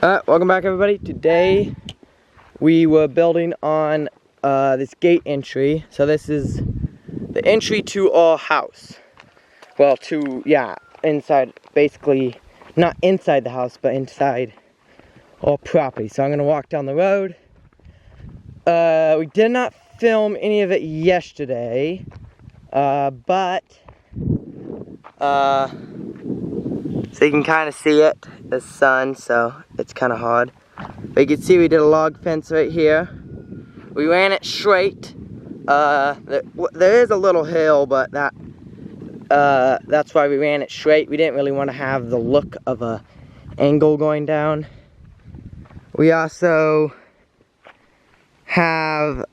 Welcome back, everybody. Today we were building on this gate entry. So this is the entry to our house. Well, inside, basically, not inside the house, but inside our property. So I'm gonna walk down the road. We did not film any of it yesterday, but so you can kind of see it, the sun, so it's kind of hard. But you can see we did a log fence right here. We ran it straight. There is a little hill, but that's why we ran it straight. We didn't really want to have the look of a angle going down. We also have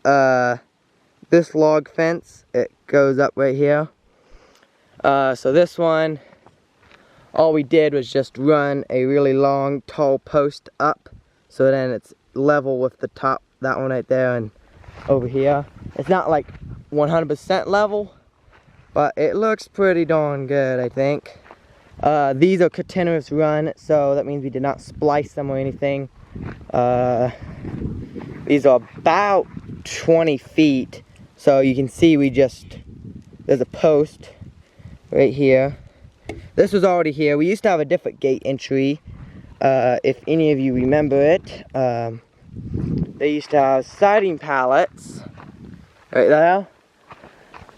this log fence. It goes up right here. So this one, all we did was just run a really long, tall post up, so then it's level with the top, that one right there, and over here. It's not like 100% level, but it looks pretty darn good, I think. These are continuous run, so that means we did not splice them or anything. These are about 20 feet, so you can see there's a post right here. This was already here. We used to have a different gate entry, if any of you remember it. They used to have siding pallets right there.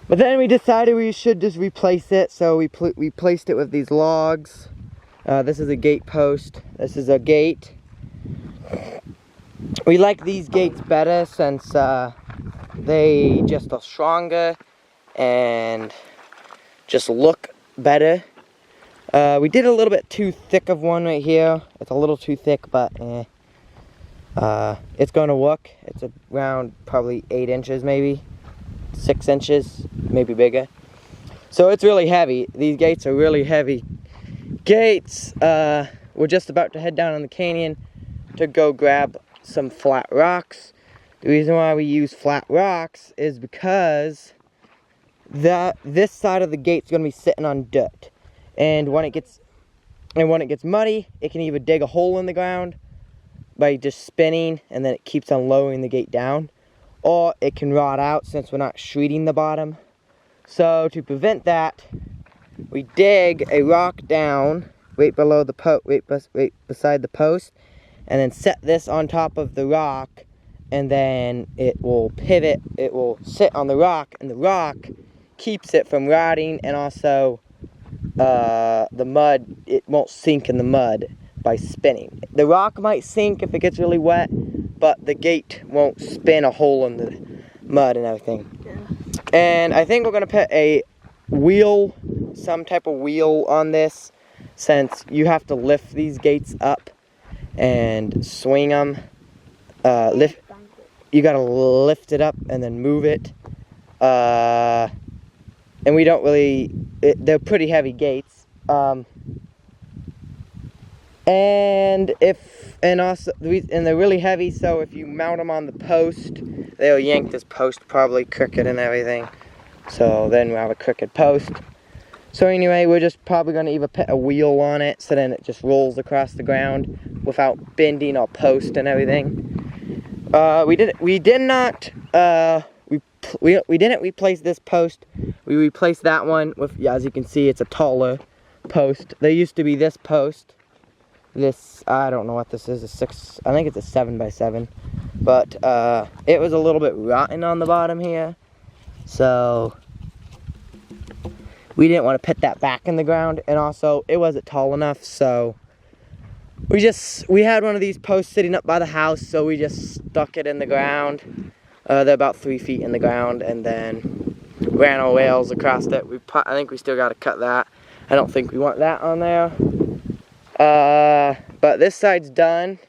But then we decided we should just replace it, so we replaced it with these logs. This is a gate post. This is a gate. We like these gates better since they just are stronger and just look better. We did a little bit too thick of one right here. It's a little too thick, but it's going to work. It's around probably 8 inches, maybe 6 inches, maybe bigger. So it's really heavy. These gates are really heavy gates. We're just about to head down in the canyon to go grab some flat rocks. The reason why we use flat rocks is because this side of the gate's going to be sitting on dirt. And when it gets muddy, it can either dig a hole in the ground by just spinning, and then it keeps on lowering the gate down, or it can rot out since we're not treating the bottom. So to prevent that, we dig a rock down right below the right beside the post, and then set this on top of the rock, and then it will pivot. It will sit on the rock, and the rock keeps it from rotting, and also the mud, it won't sink in the mud by spinning. The rock might sink if it gets really wet, but the gate won't spin a hole in the mud and everything. Yeah. And I think we're going to put a wheel, some type of wheel on this, since you have to lift these gates up and swing them. You got to lift it up and then move it. And we don't really, they're pretty heavy gates. And they're really heavy, so if you mount them on the post, they'll yank this post probably crooked and everything. So then we'll have a crooked post. So anyway, we're just probably going to either put a wheel on it, so then it just rolls across the ground without bending our post and everything. We didn't replace this post. We replaced that one with, as you can see, it's a taller post. There used to be this post. This, I don't know what this is, I think it's a 7x7. But it was a little bit rotten on the bottom here. So we didn't want to put that back in the ground. And also, it wasn't tall enough, so we had one of these posts sitting up by the house, so we just stuck it in the ground. They're about 3 feet in the ground, and then ran our rails across it. I think we still got to cut that. I don't think we want that on there. But this side's done.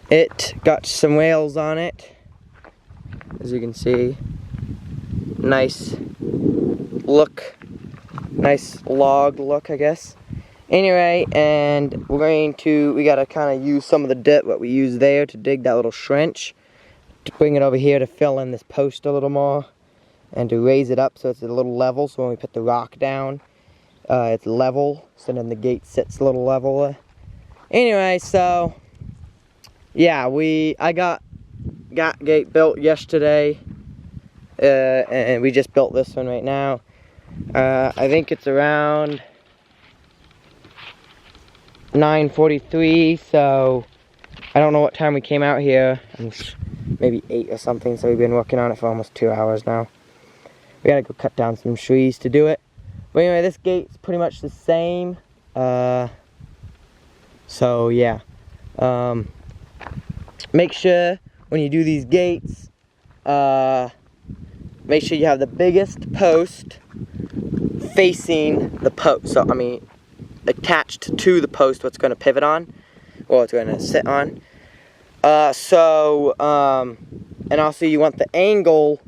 It got some rails on it, as you can see. Nice look, nice log look, I guess. Anyway, and we gotta kind of use some of the dirt what we used there to dig that little trench, to bring it over here to fill in this post a little more, and to raise it up so it's a little level, so when we put the rock down, it's level, so then the gate sits a little level. Anyway, so yeah, I got gate built yesterday, and we just built this one right now. I think it's around 9:43, so I don't know what time we came out here. Maybe 8 or something, so we've been working on it for almost 2 hours now. We gotta go cut down some trees to do it. But anyway, this gate's pretty much the same. So yeah. Make sure when you do these gates, make sure you have the biggest post facing the post. So, I mean, attached to the post what's going to pivot on, or it's going to sit on. And also you want the angle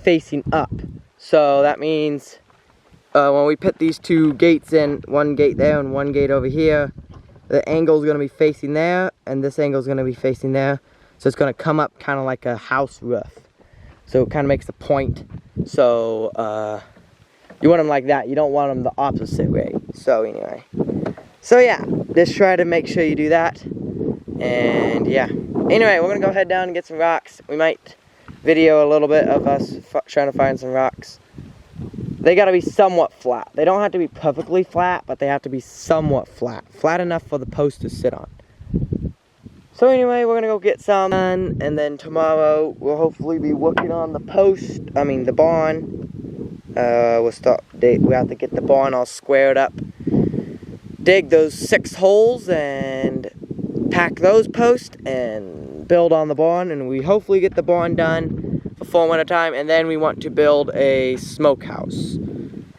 facing up. So that means when we put these two gates in, one gate there and one gate over here, the angle is going to be facing there, and this angle is going to be facing there. So it's going to come up kind of like a house roof. So it kind of makes a point. So you want them like that. You don't want them the opposite way. So anyway. So yeah, just try to make sure you do that. And yeah. Anyway, we're going to go head down and get some rocks. We might video a little bit of us trying to find some rocks. They got to be somewhat flat. They don't have to be perfectly flat, but they have to be somewhat flat. Flat enough for the post to sit on. So anyway, we're going to go get some done, and then tomorrow we'll hopefully be working on the post, the barn. We have to get the barn all squared up. Dig those 6 holes and pack those posts and build on the barn, and we hopefully get the barn done before winter time, and then we want to build a smokehouse,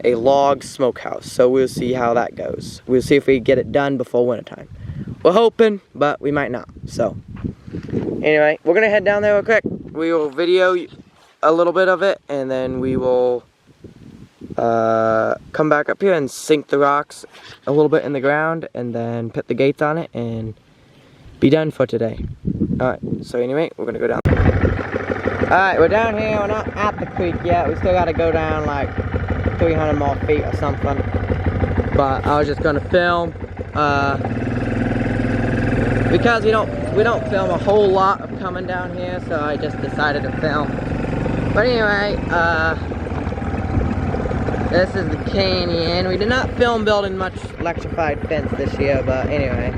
a log smokehouse. So we'll see how that goes. We'll see if we get it done before winter time. We're hoping, but we might not. So anyway, we're gonna head down there real quick. We will video a little bit of it, and then we will come back up here and sink the rocks a little bit in the ground, and then put the gates on it and be done for today. Alright, so anyway, we're gonna go down. Alright, we're down here. We're not at the creek yet. We still gotta go down like 300 more feet or something. But I was just gonna film because we don't film a whole lot of coming down here, so I just decided to film. But anyway, this is the canyon. We did not film building much electrified fence this year, but anyway,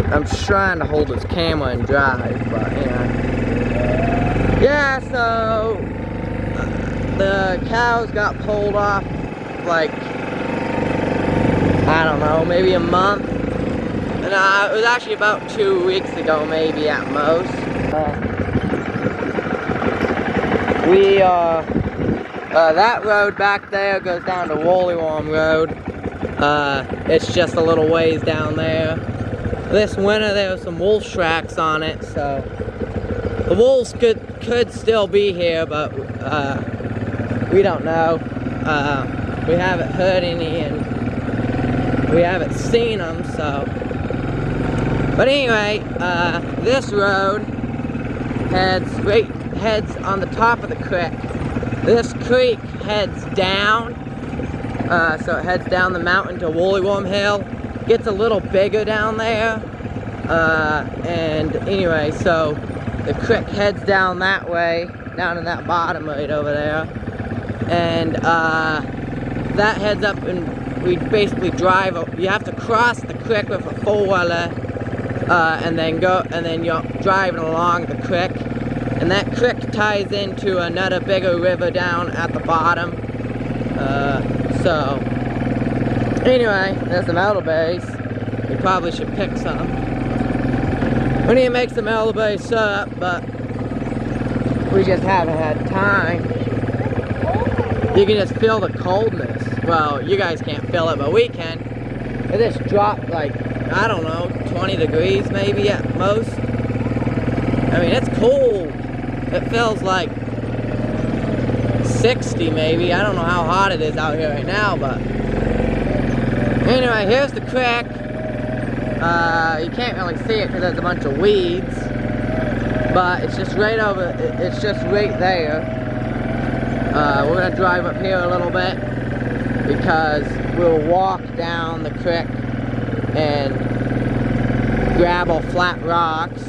I'm trying to hold this camera and drive, but anyway. Yeah, so the cows got pulled off like, I don't know, maybe a month. And it was actually about 2 weeks ago, maybe at most. That road back there goes down to Woollyworm Road. It's just a little ways down there. This winter there was some wolf tracks on it, so the wolves could still be here, but we don't know. We haven't heard any, and we haven't seen them, so. But anyway, this road heads on the top of the creek. This creek heads down, so it heads down the mountain to Woollyworm Hill. Gets a little bigger down there, and anyway, so the creek heads down that way, down in that bottom right over there, and that heads up, and we basically drive. You have to cross the creek with a 4-wheeler, and then you're driving along the creek, and that creek ties into another bigger river down at the bottom. So anyway, there's some elderberries. We probably should pick some. We need to make some elderberry syrup, but we just haven't had time. You can just feel the coldness. Well, you guys can't feel it, but we can. It just dropped like, I don't know, 20 degrees maybe at most. I mean, it's cold. It feels like 60 maybe. I don't know how hot it is out here right now, but anyway, here's the creek. You can't really see it because there's a bunch of weeds, but it's just right over, it's just right there. We're gonna drive up here a little bit because we'll walk down the creek and grab our flat rocks.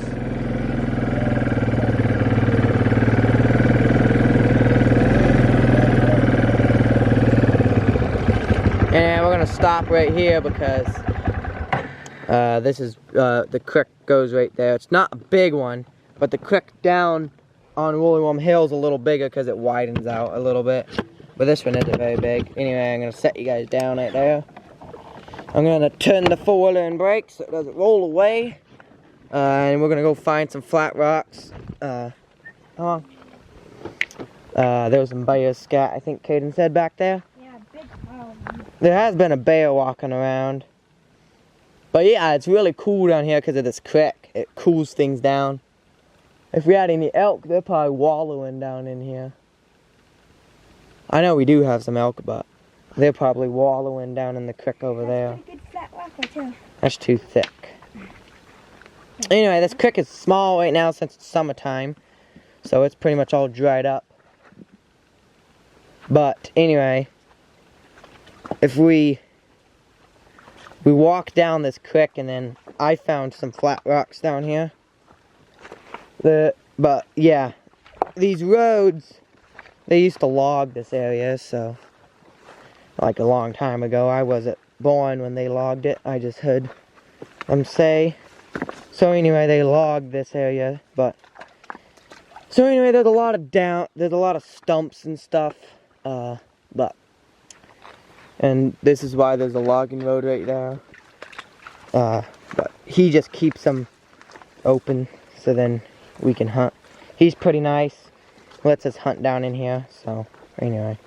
And we're gonna stop right here because this is the creek goes right there. It's not a big one, but the creek down on Woolly Worm Hill is a little bigger because it widens out a little bit. But this one isn't very big. Anyway, I'm gonna set you guys down right there. I'm gonna turn the four-wheeler and brake so it doesn't roll away. And we're gonna go find some flat rocks. Come on. There was some bear scat, I think Caden said back there. Yeah, big There has been a bear walking around. But yeah, it's really cool down here because of this creek. It cools things down. If we had any elk, they're probably wallowing down in here. I know we do have some elk, but they're probably wallowing down in the creek over there. That's a good flat rock right there. That's too thick. Anyway, this creek is small right now since it's summertime. So it's pretty much all dried up. But anyway, if we walk down this creek, and then I found some flat rocks down here. But yeah, these roads, they used to log this area, so like a long time ago. I wasn't born when they logged it. I just heard them say. So anyway, they logged this area, but so anyway, there's a lot of stumps and stuff. And this is why there's a logging road right there. But he just keeps them open so then we can hunt. He's pretty nice. Lets us hunt down in here. So anyway.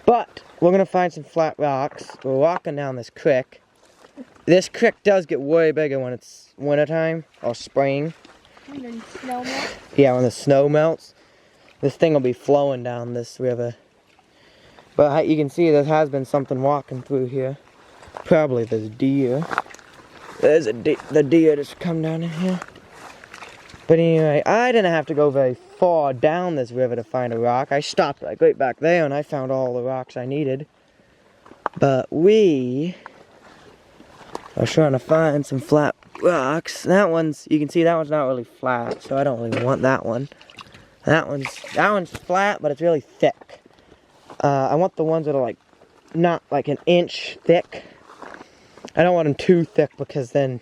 But we're gonna find some flat rocks. We're walking down this creek. This creek does get way bigger when it's wintertime or spring. When the snow melts. Yeah, when the snow melts. This thing will be flowing down this river. But you can see there has been something walking through here. Probably there's deer. There's the deer just come down in here. But anyway, I didn't have to go very far down this river to find a rock. I stopped like right back there and I found all the rocks I needed. But we are trying to find some flat rocks. That one's, you can see that one's not really flat, so I don't really want that one. That one's flat, but it's really thick. I want the ones that are like, not like an inch thick. I don't want them too thick because then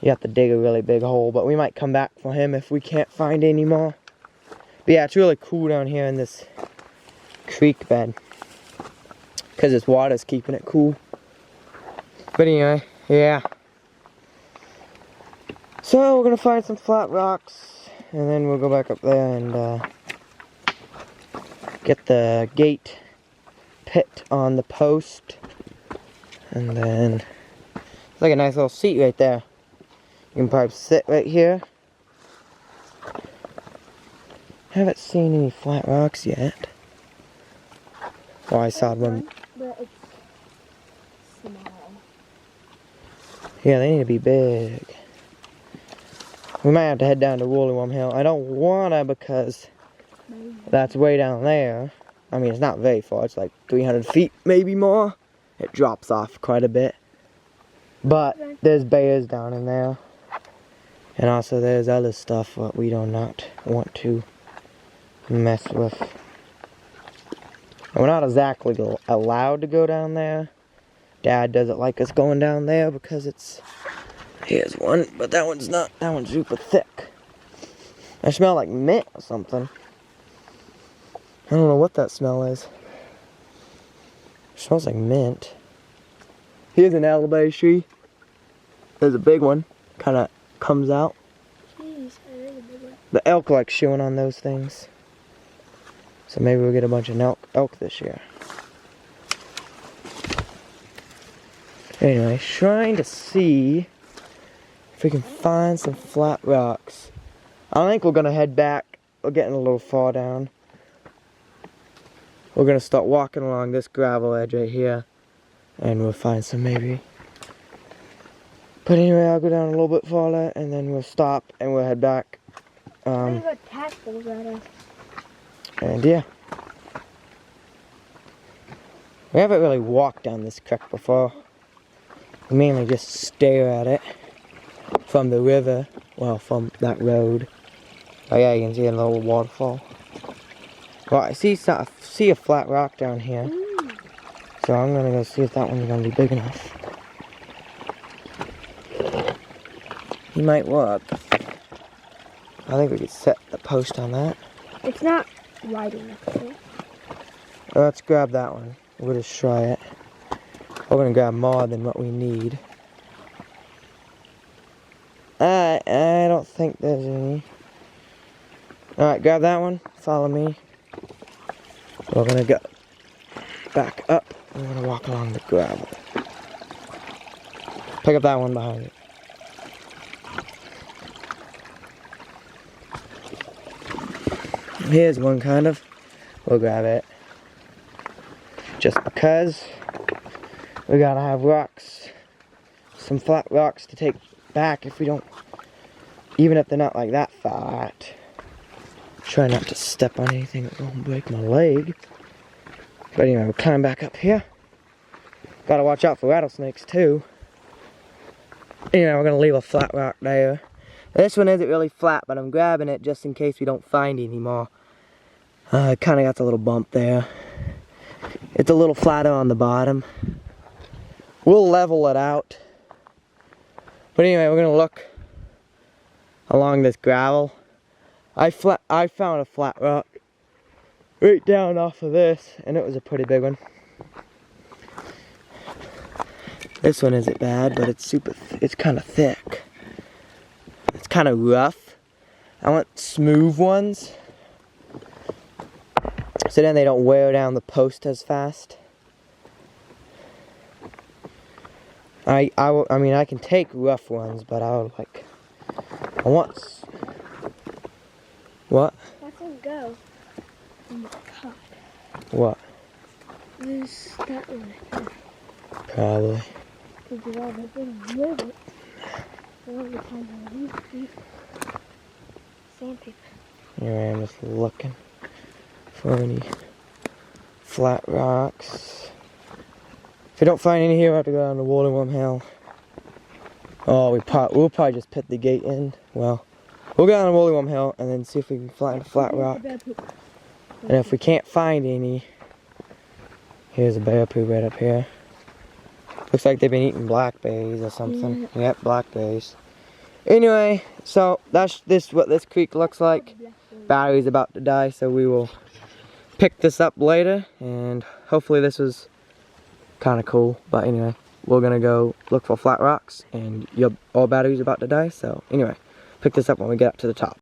you have to dig a really big hole. But we might come back for him if we can't find any more. But yeah, it's really cool down here in this creek bed. Because this water's keeping it cool. But anyway, yeah. So we're going to find some flat rocks. And then we'll go back up there and get the gate pit on the post. And then it's like a nice little seat right there. You can probably sit right here. Haven't seen any flat rocks yet. Oh, I saw one. But it's small. Yeah, they need to be big. We might have to head down to Woolly Worm Hill. I don't wanna because that's way down there. I mean, it's not very far. It's like 300 feet, maybe more. It drops off quite a bit. But there's bears down in there. And also there's other stuff that we do not want to mess with. And we're not exactly allowed to go down there. Dad doesn't like us going down there because it's... Here's one, but that one's not. That one's super thick. I smell like mint or something. I don't know what that smell is. It smells like mint. Here's an elderberry tree. There's a big one. Kind of comes out. Jeez, that is a big one. The elk like chewing on those things. So maybe we'll get a bunch of elk this year. Anyway, trying to see if we can find some flat rocks. I think we're gonna head back. We're getting a little far down. We're gonna start walking along this gravel edge right here. And we'll find some maybe. But anyway, I'll go down a little bit farther and then we'll stop and we'll head back. Look at tadpoles at us. And yeah. We haven't really walked down this creek before. We mainly just stare at it from the river, well, from that road. Oh yeah, you can see a little waterfall. Well, I see a flat rock down here. So I'm gonna go see if that one's gonna be big enough. He might work. I think we could set the post on that. It's not wide enough, though. Let's grab that one. We'll just try it. We're gonna grab more than what we need. I don't think there's any. Alright, grab that one. Follow me. We're gonna go back up. We're gonna walk along the gravel. Pick up that one behind it. Here's one kind of. We'll grab it. Just because we gotta have rocks, some flat rocks to take back if we don't, even if they're not like that flat. Try not to step on anything that won't break my leg. But anyway, we'll climb back up here. Gotta watch out for rattlesnakes too. Anyway, we're gonna leave a flat rock there. This one isn't really flat, but I'm grabbing it just in case we don't find any more. It kinda got a little bump there. It's a little flatter on the bottom. We'll level it out. But anyway, we're gonna look along this gravel. I found a flat rock right down off of this, and it was a pretty big one. This one isn't bad, but it's it's kind of thick. It's kind of rough. I want smooth ones, so then they don't wear down the post as fast. I mean, I can take rough ones, but I want. What? Watch them go. Oh my god. What? There's that one. Probably. Because all the big rivet. All the time I use sandpaper. Here I am just looking for any flat rocks. If we don't find any here, we'll have to go down to Woolly Hill. Oh, we'll probably just put the gate in. Well, we'll go down to Woolly Hill and then see if we can find a flat rock. And if we can't find any, here's a bear poo right up here. Looks like they've been eating blackberries or something. Yeah. Yep, blackberries. Anyway, so that's what this creek looks like. Battery's about to die, so we will pick this up later, and hopefully this was kind of cool. But anyway, we're gonna go look for flat rocks, and our battery's about to die. So anyway, pick this up when we get up to the top.